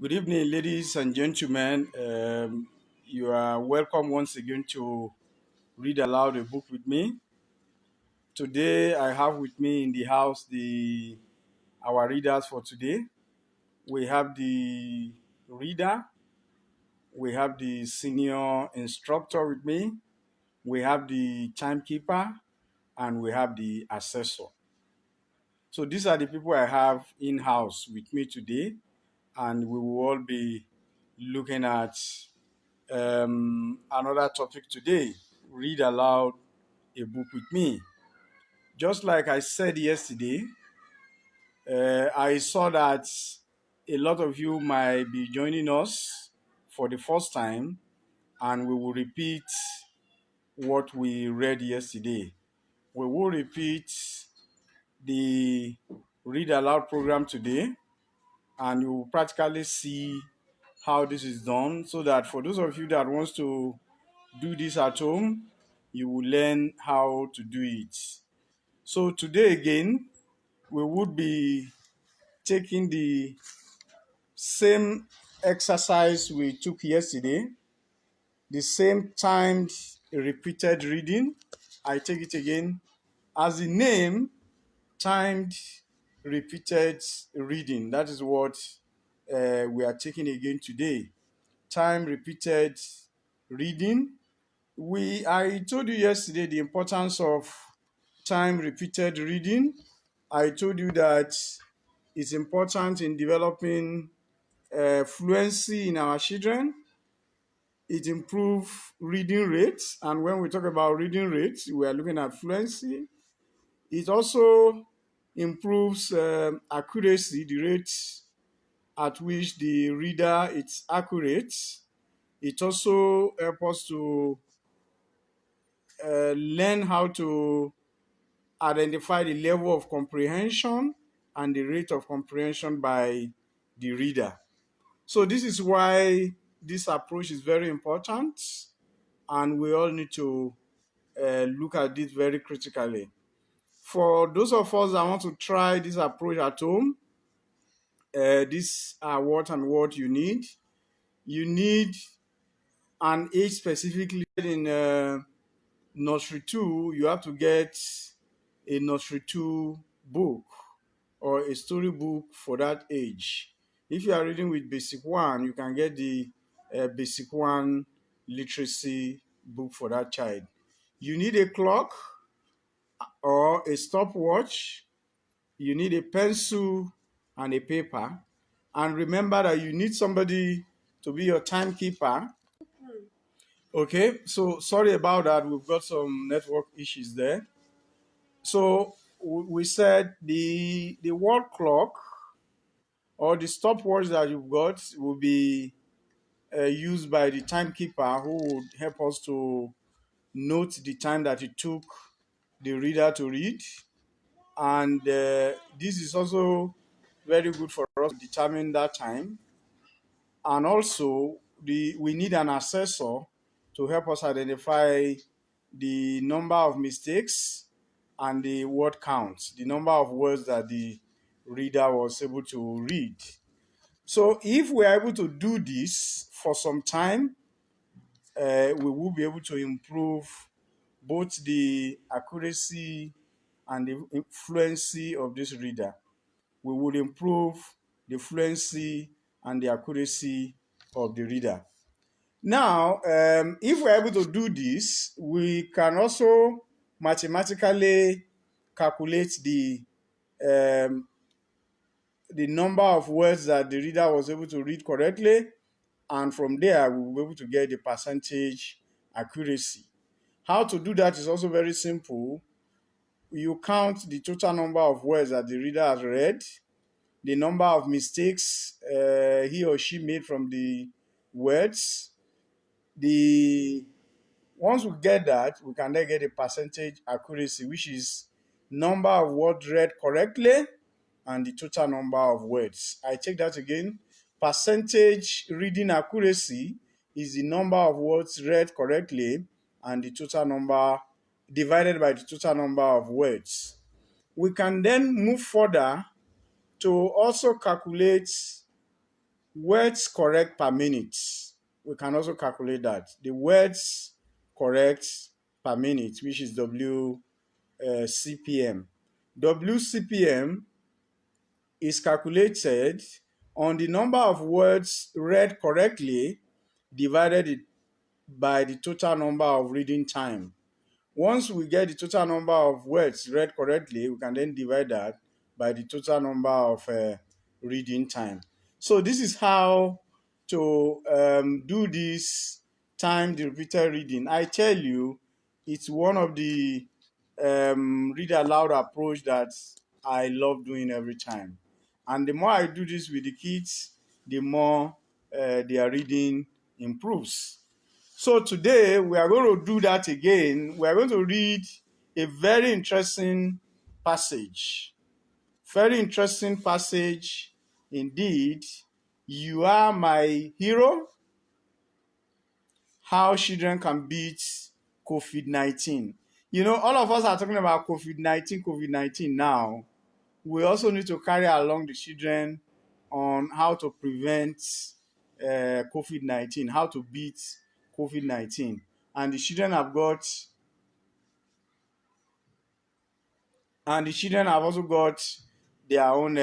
Good evening, ladies and gentlemen. You are welcome once again to read aloud a book with me. Today, I have with me in the house the our readers for today. We have the reader, we have the senior instructor with me, we have the timekeeper, and we have the assessor. So these are the people I have in house with me today, and we will all be looking at another topic today. Read aloud a book with me. Just like I said yesterday, I saw that a lot of you might be joining us for the first time, and we will repeat what we read yesterday. We will repeat the read aloud program today, and you will practically see how this is done, so that for those of you that wants to do this at home, you will learn how to do it. So today again, we would be taking the same exercise we took yesterday, the same timed repeated reading. I take it again as the name, timed repeated reading. That is what we are taking again today. Time repeated reading. I told you yesterday the importance of time repeated reading. I told you that it's important in developing fluency in our children. It improves reading rates, and when we talk about reading rates, we are looking at fluency. It also improves accuracy, the rate at which the reader is accurate. It also helps us to learn how to identify the level of comprehension and the rate of comprehension by the reader. So this is why this approach is very important, and we all need to look at it very critically. For those of us that want to try this approach at home, these are what and what you need. You need an age specifically in nursery 2. You have to get a nursery 2 book or a storybook for that age. If you are reading with basic 1, you can get the basic 1 literacy book for that child. You need a clock or a stopwatch. You need a pencil and a paper. And remember that you need somebody to be your timekeeper. Okay, so sorry about that. We've got some network issues there. So we said the wall clock or the stopwatch that you've got will be used by the timekeeper, who would help us to note the time that it took the reader to read. And this is also very good for us to determine that time. And also, we need an assessor to help us identify the number of mistakes and the word count, the number of words that the reader was able to read. So if we are able to do this for some time, we will be able to improve both the accuracy and the fluency of this reader. We will improve the fluency and the accuracy of the reader. Now, if we're able to do this, we can also mathematically calculate um, the number of words that the reader was able to read correctly, and from there we will be able to get the percentage accuracy. How to do that is also very simple. You count the total number of words that the reader has read, the number of mistakes he or she made from the words. The Once we get that, we can then get a percentage accuracy, which is number of words read correctly and the total number of words. I take that again. Percentage reading accuracy is the number of words read correctly and the total number divided by the total number of words. We can then move further to also calculate words correct per minute. We can also calculate that. The words correct per minute, which is WCPM. WCPM is calculated on the number of words read correctly divided by the total number of reading time. Once we get the total number of words read correctly, we can then divide that by the total number of reading time. So this is how to do this timed repeated reading. I tell you, it's one of the read aloud approach that I love doing every time. And the more I do this with the kids, the more their reading improves. So today we are going to do that again. We are going to read a very interesting passage. Very interesting passage indeed. You are my hero. How children can beat COVID-19. You know, all of us are talking about COVID-19 now. We also need to carry along the children on how to prevent COVID-19, how to beat COVID-19. And the children have got, and the children have also got their own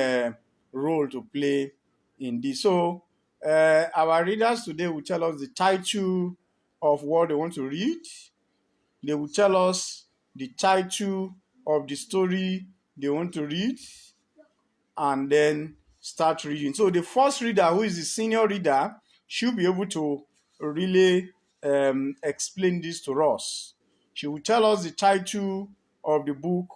role to play in this. So our readers today will tell us the title of what they want to read. They will tell us the title of the story they want to read, and then start reading. So the first reader, who is the senior reader, should be able to really explain this to us. She will tell us the title of the book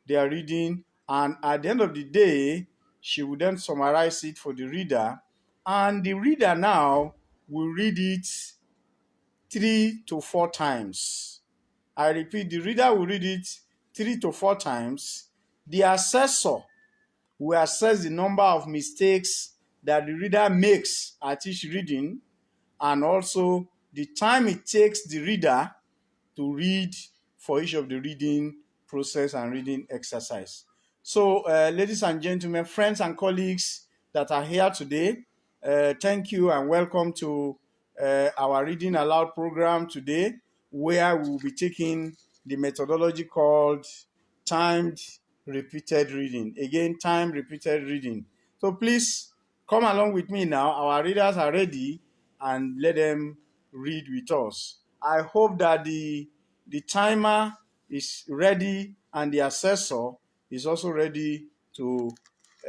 they are reading, and at the end of the day, she will then summarize it for the reader, and the reader now will read it 3 to 4 times. I repeat, the reader will read it 3 to 4 times. The assessor will assess the number of mistakes that the reader makes at each reading, and also the time it takes the reader to read for each of the reading process and reading exercise. So, ladies and gentlemen, friends and colleagues that are here today, thank you and welcome to our Reading Aloud program today, where we will be taking the methodology called timed repeated reading. Again, timed repeated reading. So please come along with me now. Our readers are ready, and let them read with us. I hope that the timer is ready and the assessor is also ready to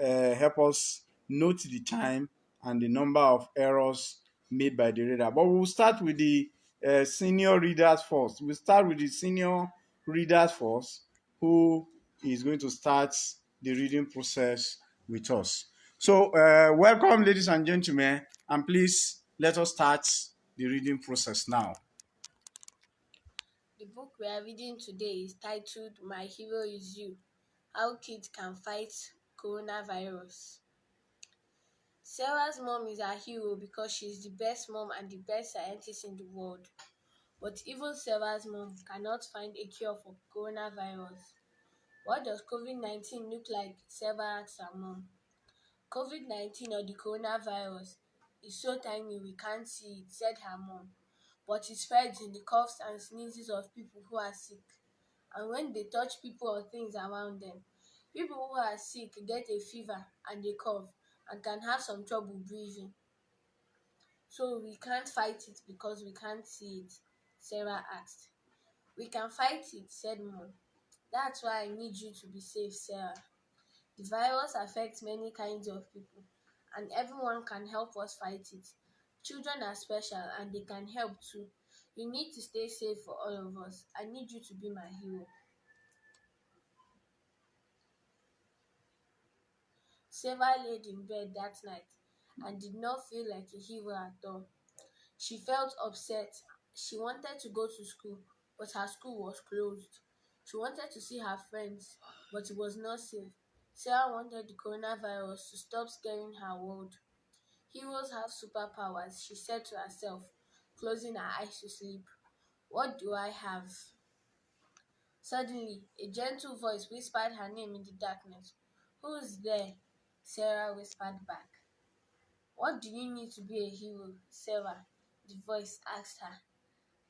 help us note the time and the number of errors made by the reader. But we'll start with the senior readers first. We'll start with the senior readers first, who is going to start the reading process with us. So, welcome, ladies and gentlemen, and please let us start the reading process now. The book we are reading today is titled My Hero Is You: How Kids Can Fight Coronavirus. Sarah's mom is her hero because she is the best mom and the best scientist in the world. But even Sarah's mom cannot find a cure for coronavirus. What does COVID-19 look like? Sarah asks her mom. COVID-19, or the coronavirus, is so tiny we can't see it, said her mom. But it spreads in the coughs and sneezes of people who are sick, and when they touch people or things around them. People who are sick get a fever and a cough and can have some trouble breathing. So we can't fight it because we can't see it, Sarah asked. We can fight it, said Mom. That's why I need you to be safe, Sarah. The virus affects many kinds of people, and everyone can help us fight it. Children are special and they can help too. You need to stay safe for all of us. I need you to be my hero. Sarah laid in bed that night and did not feel like a hero at all. She felt upset. She wanted to go to school, but her school was closed. She wanted to see her friends, but it was not safe. Sarah wanted the coronavirus to stop scaring her world. Heroes have superpowers, she said to herself, closing her eyes to sleep. What do I have? Suddenly, a gentle voice whispered her name in the darkness. Who's there? Sarah whispered back. What do you need to be a hero, Sarah? The voice asked her.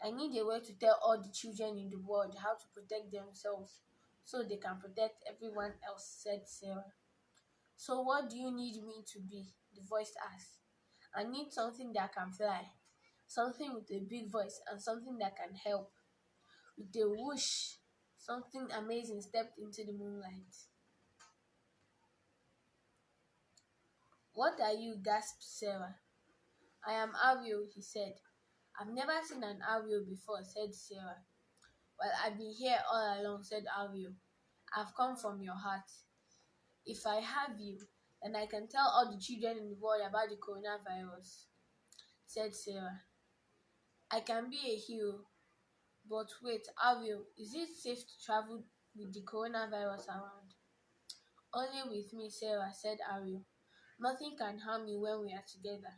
I need a way to tell all the children in the world how to protect themselves so they can protect everyone else, said Sarah. So what do you need me to be? The voice asked. I need something that can fly, something with a big voice, and something that can help. With a whoosh, something amazing stepped into the moonlight. What are you? Gasped Sarah. I am Ariel, he said. I've never seen an Ariel before, said Sarah. Well, I've been here all along, said Ariel. I've come from your heart. If I have you, then I can tell all the children in the world about the coronavirus, said Sarah. I can be a hero, but wait, Ariel, is it safe to travel with the coronavirus around? Only with me, Sarah, said Ariel. Nothing can harm you when we are together.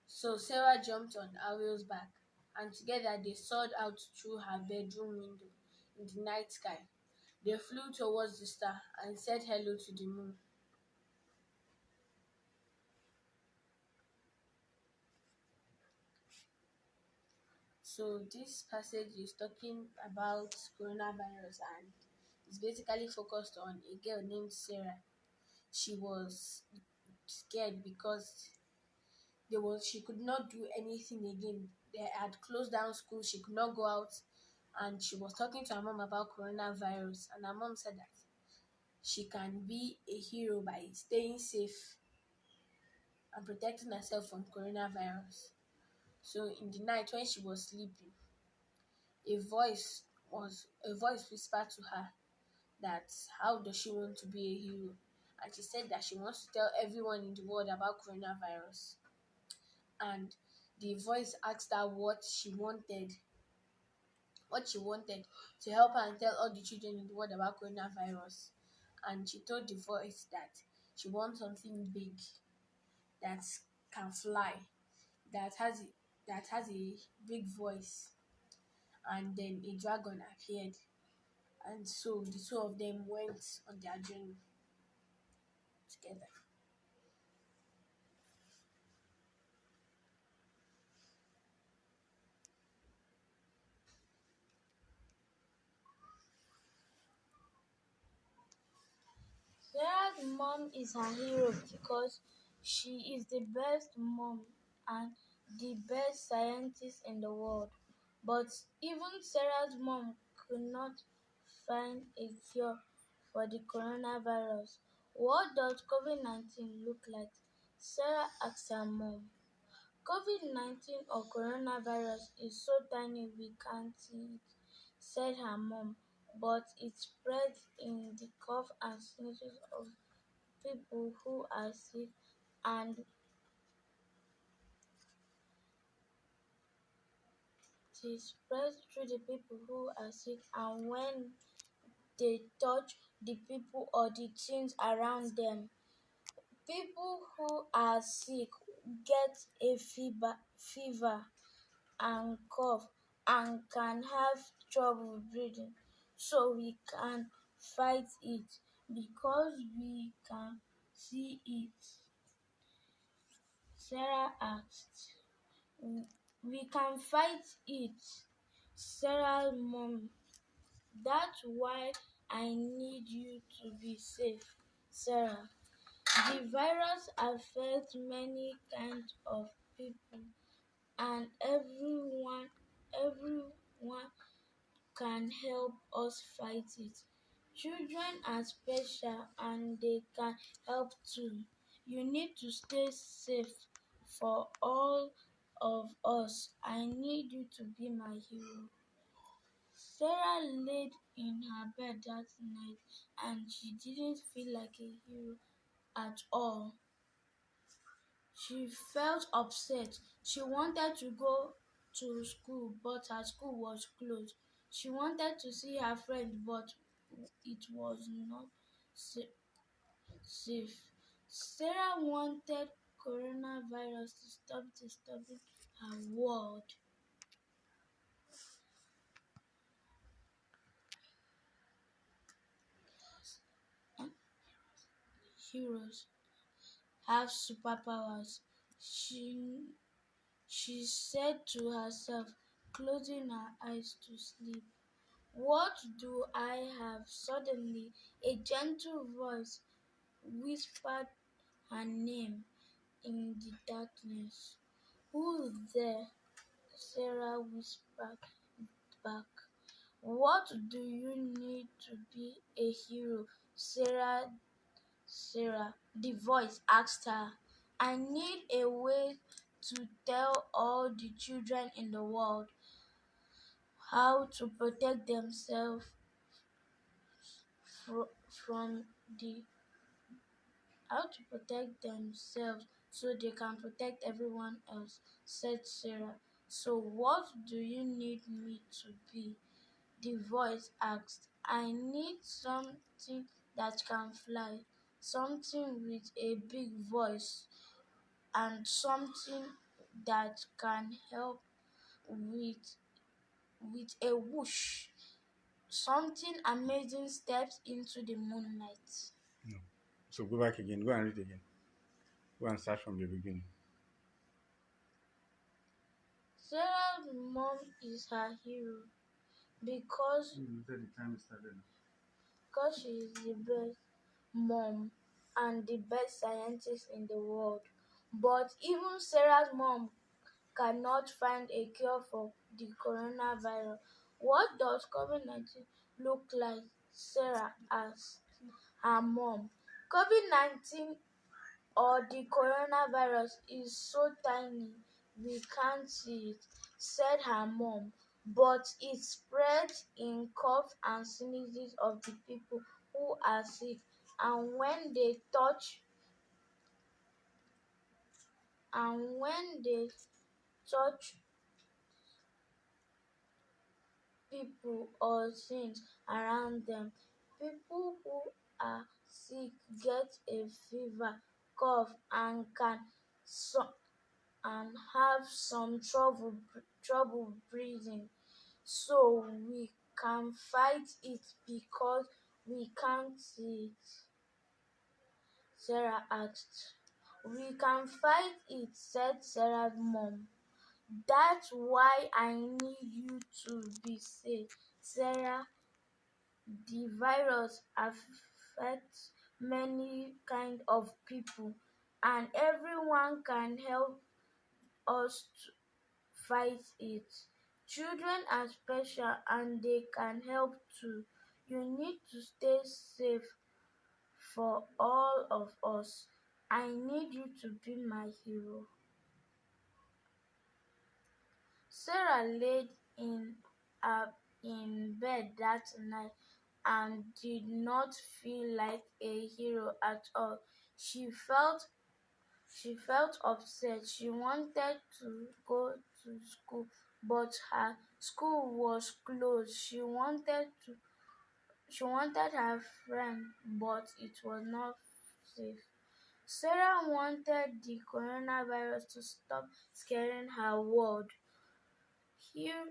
So Sarah jumped on Ariel's back, and together they soared out through her bedroom window in the night sky. They flew towards the star and said hello to the moon. So this passage is talking about coronavirus and it's basically focused on a girl named Sarah. She was scared because she could not do anything again. They had closed down school, she could not go out, and she was talking to her mom about coronavirus, and her mom said that she can be a hero by staying safe and protecting herself from coronavirus. So in the night when she was sleeping, a voice whispered to her that how does she want to be a hero, and she said that she wants to tell everyone in the world about coronavirus. And the voice asked her what she wanted to help her and tell all the children in the world about coronavirus. And she told the voice that she wants something big that can fly, that has a big voice. And then a dragon appeared, and so the two of them went on their journey together. Sarah's mom is her hero because she is the best mom and the best scientist in the world. But even Sarah's mom could not find a cure for the coronavirus. What does COVID-19 look like? Sarah asked her mom. COVID-19 or coronavirus is so tiny we can't see it, said her mom, but it spreads in the cough and sneezes of people who are sick, and it spreads through the people who are sick and when they touch the people or the things around them. People who are sick get a fever and cough and can have trouble breathing. So we can fight it because we can see it, Sarah asked. We can fight it, Sarah's mom. That's why I need you to be safe, Sarah. The virus affects many kinds of people and everyone can help us fight it. Children are special and they can help too. You need to stay safe for all of us. I need you to be my hero. Sarah laid in her bed that night and she didn't feel like a hero at all. She felt upset. She wanted to go to school, but her school was closed. She wanted to see her friends, but it was not safe. Sarah wanted coronavirus to stop disturbing her world. heroes have superpowers. She she said to herself, closing her eyes to sleep. What do I have? Suddenly, a gentle voice whispered her name in the darkness. Who's there? Sarah whispered back. What do you need to be a hero? Sarah, the voice asked her. I need a way to tell all the children in the world how to protect themselves from the how to protect themselves so they can protect everyone else, said Sarah. So what do you need me to be? The voice asked. I need something that can fly, something with a big voice, and something that can help with a whoosh. Something amazing steps into the moonlight. No. So go back again. Go and read again. Go and start from the beginning. Sarah's mom is her hero because You said the time started. she is the best mom and the best scientist in the world. But even Sarah's mom cannot find a cure for the coronavirus. What does COVID-19 look like? Sarah asked her mom. COVID-19 or the coronavirus is so tiny we can't see it, said her mom, but it spreads in coughs and sneezes of the people who are sick, and when they touch people or things around them. People who are sick get a fever, cough, and so, and have some trouble breathing. So we can fight it because we can't see it. Sarah asked. We can fight it, said Sarah's mom. That's why I need you to be safe. Sarah, the virus affects many kind of people and everyone can help us to fight it. Children are special and they can help too. You need to stay safe for all of us. I need you to be my hero. Sarah laid in bed that night and did not feel like a hero at all. She felt upset. She wanted to go to school, but her school was closed. She wanted her friend, but it was not safe. Sarah wanted the coronavirus to stop scaring her world. Here,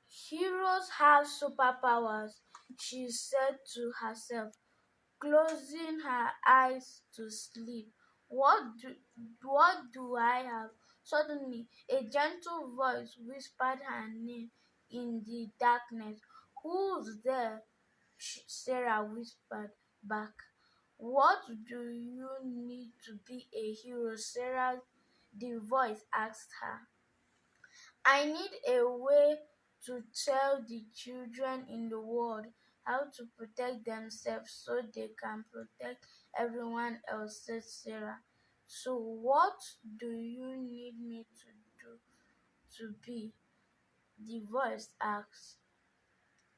heroes have superpowers, she said to herself, closing her eyes to sleep. What do I have? Suddenly, a gentle voice whispered her name in the darkness. Who's there? Sarah whispered back. What do you need to be a hero? Sarah, the voice asked her. I need a way to tell the children in the world how to protect themselves so they can protect everyone else, said Sarah. So what do you need me to do to be? The voice asked.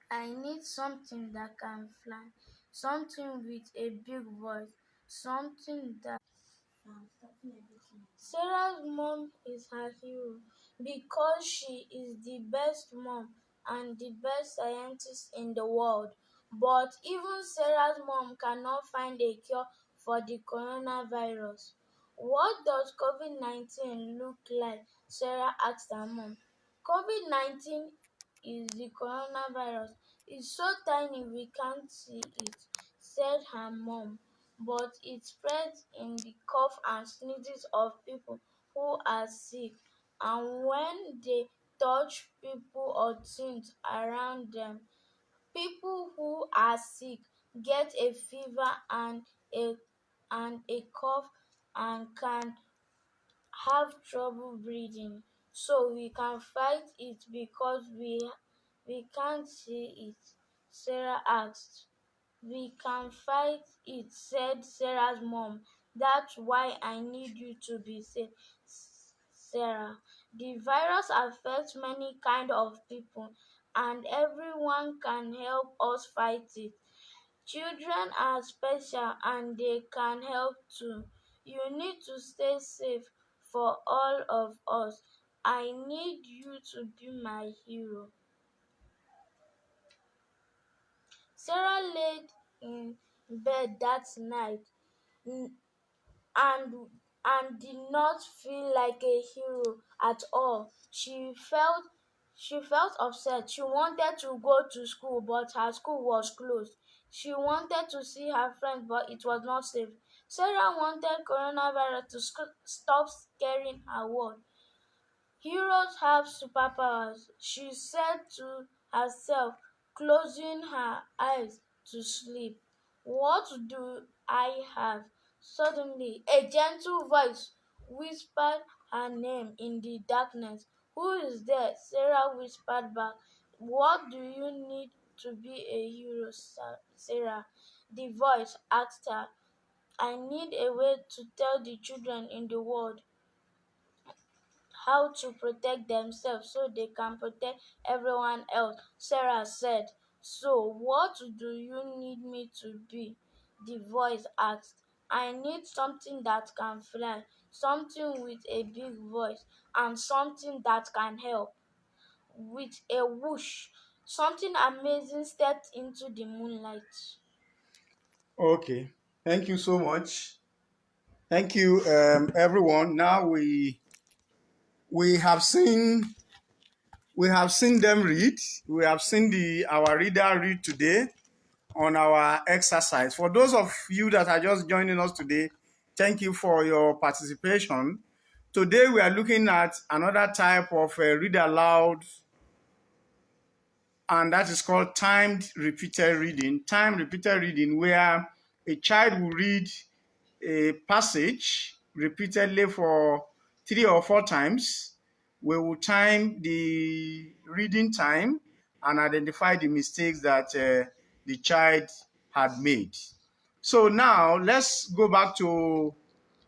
I need something that can fly, something with a big voice, something that Sarah's mom is her hero because she is the best mom and the best scientist in the world. But even Sarah's mom cannot find a cure for the coronavirus. What does COVID-19 look like? Sarah asked her mom. COVID-19 is the coronavirus. It's so tiny we can't see it, said her mom. but it spreads in the cough and sneezes of people who are sick and when they touch people or things around them. People who are sick get a fever a and a cough and can have trouble breathing. So we can fight it because we can't see it, Sarah asked. We can fight it, said Sarah's mom. That's why I need you to be safe, Sarah. The virus affects many kind of people and everyone can help us fight it. Children are special and they can help too. You need to stay safe for all of us. I need you to be my hero. Sarah laid in bed that night and and did not feel like a hero at all. She felt upset. She wanted to go to school, but her school was closed. She wanted to see her friends, but it was not safe. Sarah wanted coronavirus to stop scaring her world. Heroes have superpowers, she said to herself, closing her eyes to sleep. What do I have? Suddenly, a gentle voice whispered her name in the darkness. Who is there? Sarah whispered back. What do you need to be a hero, Sarah? The voice asked her. I need a way to tell the children in the world how to protect themselves so they can protect everyone else, Sarah said. So, what do you need me to be? The voice asked. I need something that can fly, something with a big voice, and something that can help. With a whoosh, something amazing stepped into the moonlight. Okay. Thank you so much. Thank you, everyone. Now we have seen them read. We have seen our reader read today on our exercise. For those of you that are just joining us today, thank you for your participation. Today we are looking at another type of read aloud, and that is called timed repeated reading. Timed repeated reading, where a child will read a passage repeatedly for 3 or 4 times. We will time the reading time and identify the mistakes that the child had made. So now let's go back to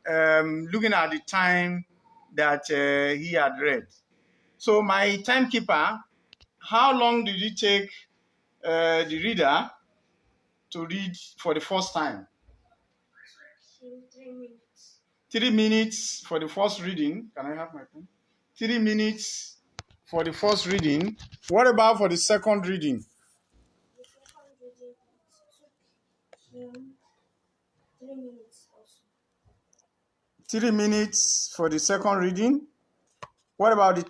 looking at the time that he had read. So my timekeeper, how long did it take the reader to read for the first time? 3 minutes. 3 minutes for the first reading. Can I have my pen? 3 minutes for the first reading. What about for the second reading? The second reading took him 3 minutes also. 3 minutes for the second reading. What about the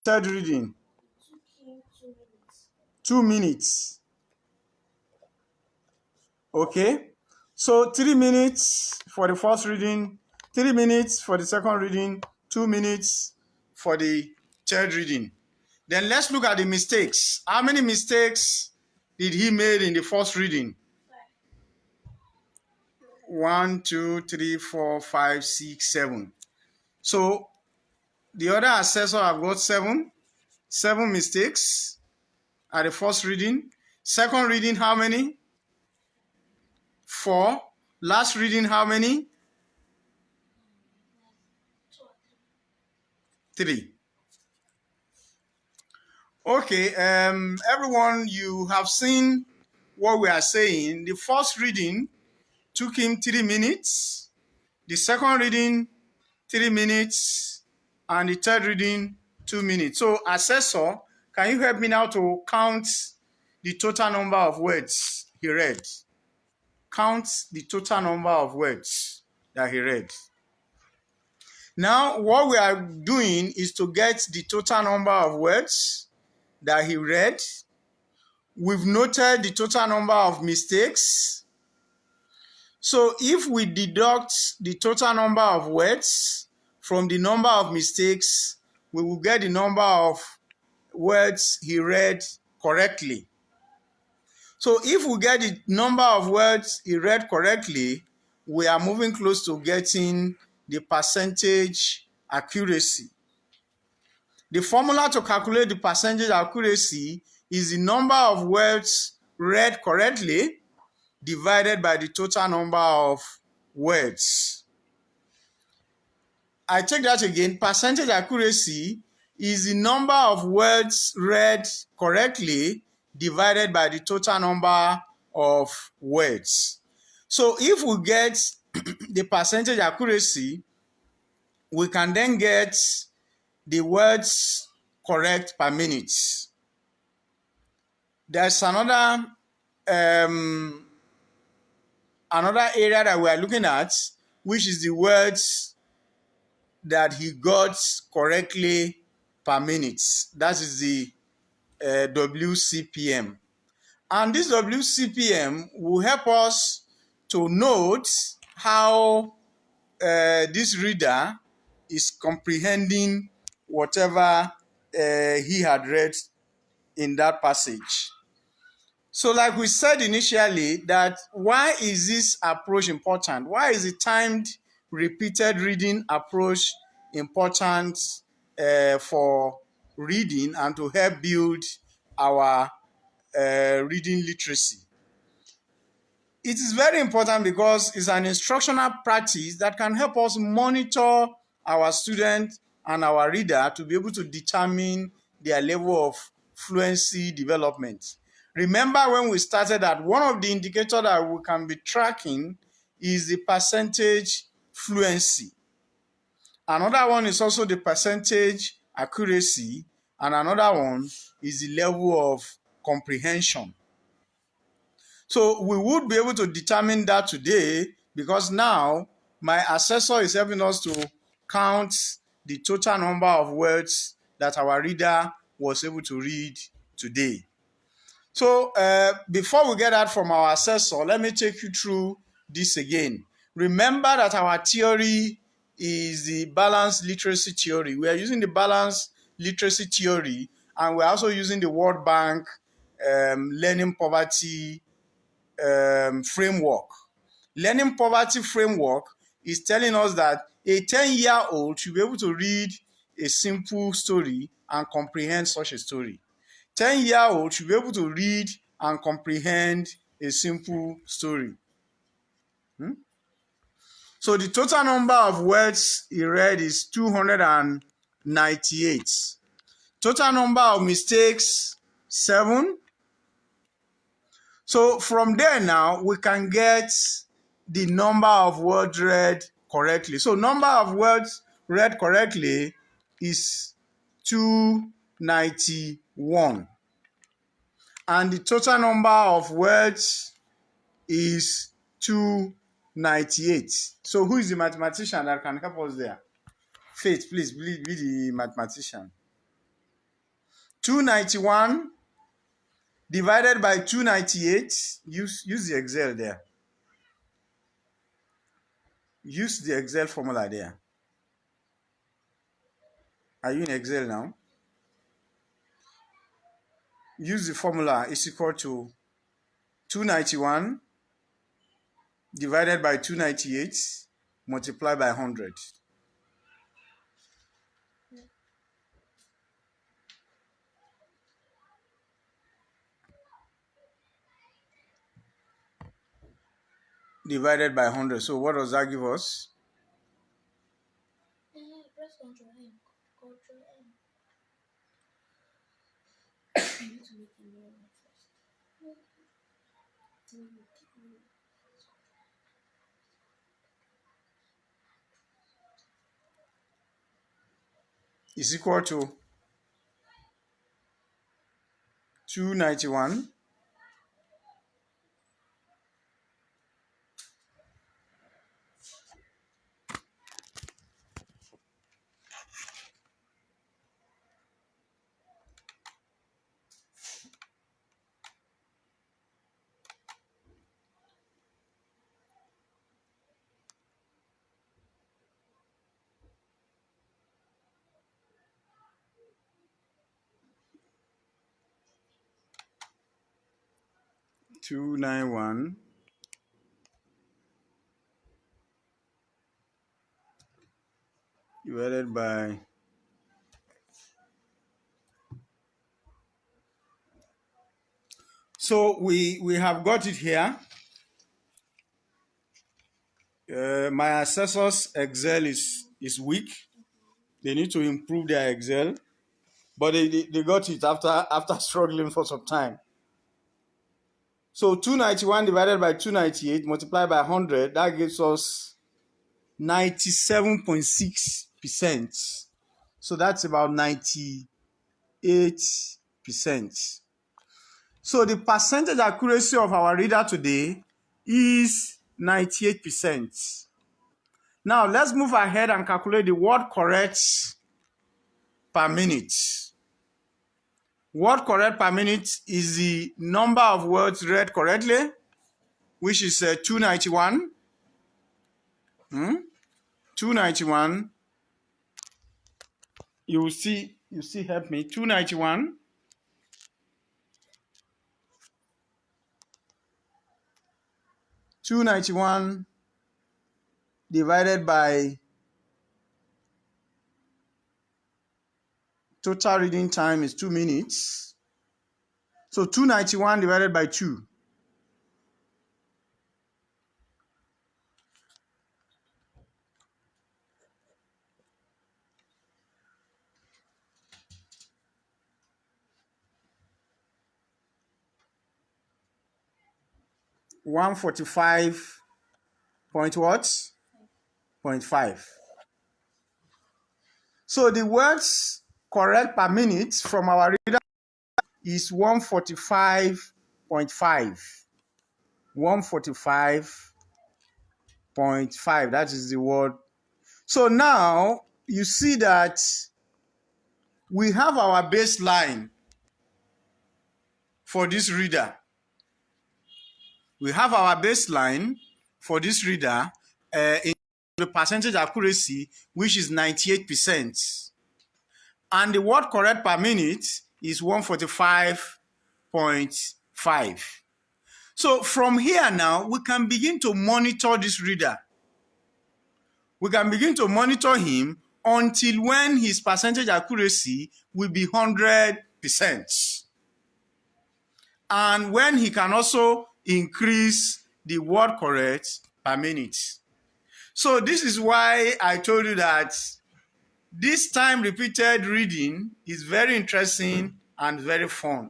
third reading? It took him 2 minutes. 2 minutes. Okay. So 3 minutes for the first reading, 3 minutes for the second reading, 2 minutes for the third reading. Then let's look at the mistakes. How many mistakes did he made in the first reading? 1, 2, 3, 4, 5, 6, 7. So the other assessor have got seven mistakes at the first reading. Second reading, how many? 4. Last reading, how many? 3. Okay, everyone, you have seen what we are saying. The first reading took him 3 minutes. The second reading, 3 minutes. And the third reading, 2 minutes. So, assessor, can you help me now to count the total number of words he read? Count the total number of words that he read. Now, what we are doing is to get the total number of words that he read. We've noted the total number of mistakes. So if we deduct the total number of words from the number of mistakes, we will get the number of words he read correctly. So if we get the number of words he read correctly, we are moving close to getting the percentage accuracy. The formula to calculate the percentage accuracy is the number of words read correctly divided by the total number of words. I take that again. Percentage accuracy is the number of words read correctly divided by the total number of words. So if we get the percentage accuracy, we can then get the words correct per minute. There's another area that we are looking at, which is the words that he got correctly per minute. That is the WCPM. And this WCPM will help us to note how this reader is comprehending whatever he had read in that passage. So like we said initially, that why is this approach important? Why is the timed repeated reading approach important for reading and to help build our reading literacy? It is very important because it's an instructional practice that can help us monitor our student and our reader to be able to determine their level of fluency development. Remember when we started that one of the indicators that we can be tracking is the percentage fluency. Another one is also the percentage accuracy, and another one is the level of comprehension. So we would be able to determine that today because now my assessor is helping us to count the total number of words that our reader was able to read today. So before we get that from our assessor, let me take you through this again. Remember that our theory is the balanced literacy theory. We are using the balanced literacy theory, and we're also using the World Bank learning poverty framework. Learning poverty framework is telling us that a 10-year-old should be able to read a simple story and comprehend such a story. 10-year-old should be able to read and comprehend a simple story. So the total number of words he read is 298. Total number of mistakes, 7. So from there now, we can get the number of words read correctly. So number of words read correctly is 291. And the total number of words is 298. So who is the mathematician that can help us there? Faith, please be the mathematician. 291 divided by 298. Use the Excel there. Use the Excel formula there. Are you in Excel now? Use the formula is equal to 291 divided by 298 multiplied by 100. Divided by 100. So what does that give us? Press Control M. Control M. You need to make a new one first. Is equal to 291 291 divided by so we have got it here. My assessor's Excel is weak. They need to improve their Excel, but they got it after struggling for some time. So 291 divided by 298 multiplied by 100, that gives us 97.6%. So that's about 98%. So the percentage accuracy of our reader today is 98%. Now let's move ahead and calculate the word correct per minute. Word correct per minute is the number of words read correctly, which is 291. 291. You see, help me. 291 291 divided by total reading time is 2 minutes. So 291 divided by 2. 145 point what? 0.5. So the words correct per minute from our reader is 145.5. 145.5. That is the word. So now you see that we have our baseline for this reader. We have our baseline for this reader in the percentage accuracy, which is 98%. And the word correct per minute is 145.5. So from here now, we can begin to monitor this reader. We can begin to monitor him until when his percentage accuracy will be 100%. And when he can also increase the word correct per minute. So this is why I told you that this time repeated reading is very interesting and very fun.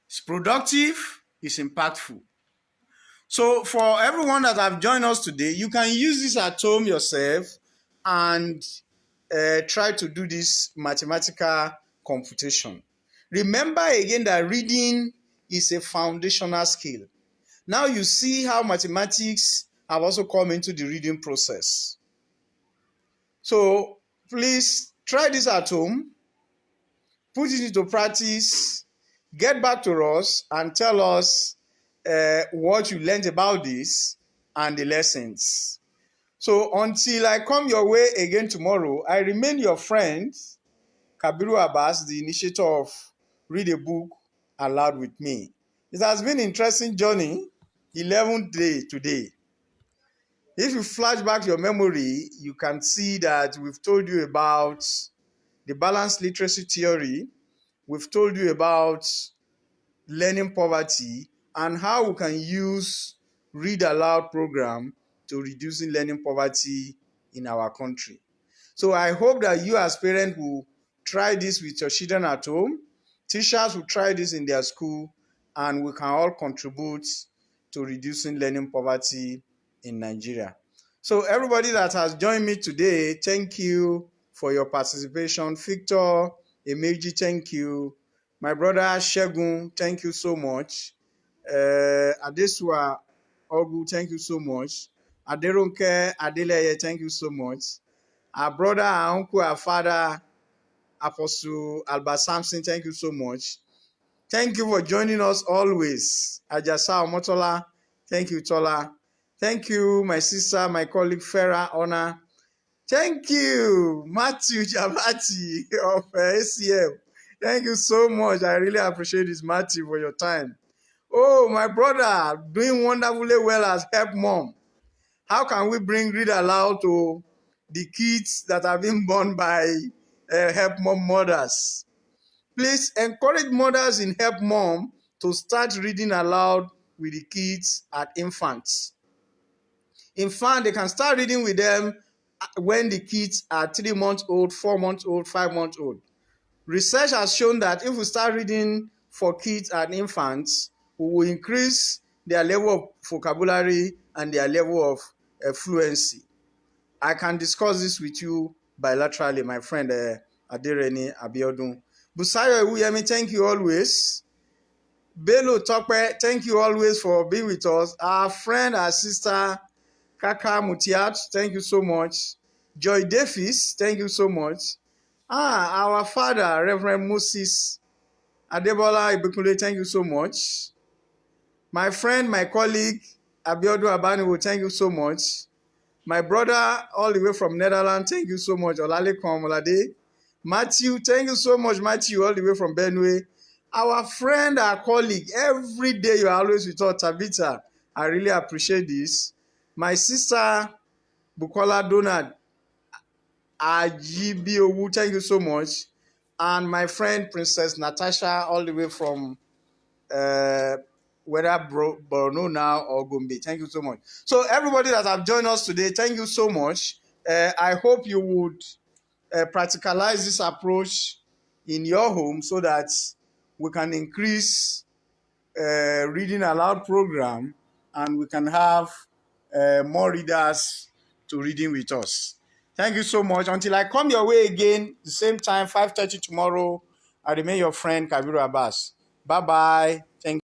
It's productive, it's impactful. So for everyone that have joined us today, you can use this at home yourself and try to do this mathematical computation. Remember again that reading is a foundational skill. Now you see how mathematics have also come into the reading process. So please try this at home, put it into practice, get back to us and tell us what you learned about this and the lessons. So until I come your way again tomorrow, I remain your friend, Kabiru Abbas, the initiator of Read a Book Aloud with me. It has been an interesting journey, 11th day today. If you flash back your memory, you can see that we've told you about the balanced literacy theory. We've told you about learning poverty and how we can use Read Aloud program to reducing learning poverty in our country. So I hope that you as parents will try this with your children at home. Teachers will try this in their school, and we can all contribute to reducing learning poverty in Nigeria. So everybody that has joined me today, thank you for your participation. Victor, Emeji, thank you. My brother Shegun, thank you so much. Adesua Ogu, thank you so much. Aderonke Adeleye, thank you so much. Our brother, our uncle, our father, Apostle Albert Samson, thank you so much. Thank you for joining us always. Ajasa Omotola, thank you, Tola. Thank you, my sister, my colleague, Farah Ona. Thank you, Matthew Jabati of ACM. Thank you so much. I really appreciate this, Matthew, for your time. Oh, my brother, doing wonderfully well as help mom. How can we bring read aloud to the kids that have been born by help mom mothers? Please encourage mothers in help mom to start reading aloud with the kids at infants. In fact, they can start reading with them when the kids are 3 months old, 4 months old, 5 months old. Research has shown that if we start reading for kids and infants, we will increase their level of vocabulary and their level of fluency. I can discuss this with you bilaterally, my friend Adereni Abiodun. Busayo Ewuyemi, thank you always. Bello Tope, thank you always for being with us. Our friend, our sister, Kaka Mutiat, thank you so much. Joy Davis, thank you so much. Our father, Reverend Moses Adebola Ibikunle, thank you so much. My friend, my colleague, Abiodun Abaniwo, thank you so much. My brother, all the way from Netherlands, thank you so much. Olalekan Omolade. Matthew, thank you so much, Matthew, all the way from Benue. Our friend, our colleague, every day you are always with us, Tabitha. I really appreciate this. My sister, Bukola Donald Ajibiowu, thank you so much. And my friend, Princess Natasha, all the way from whether Borno now or Gombe. Thank you so much. So everybody that have joined us today, thank you so much. I hope you would practicalize this approach in your home so that we can increase reading aloud program and we can have more readers to reading with us. Thank you so much. Until I come your way again, the same time, 5:30 tomorrow, I remain your friend, Kabiru Abbas. Bye-bye. Thank you.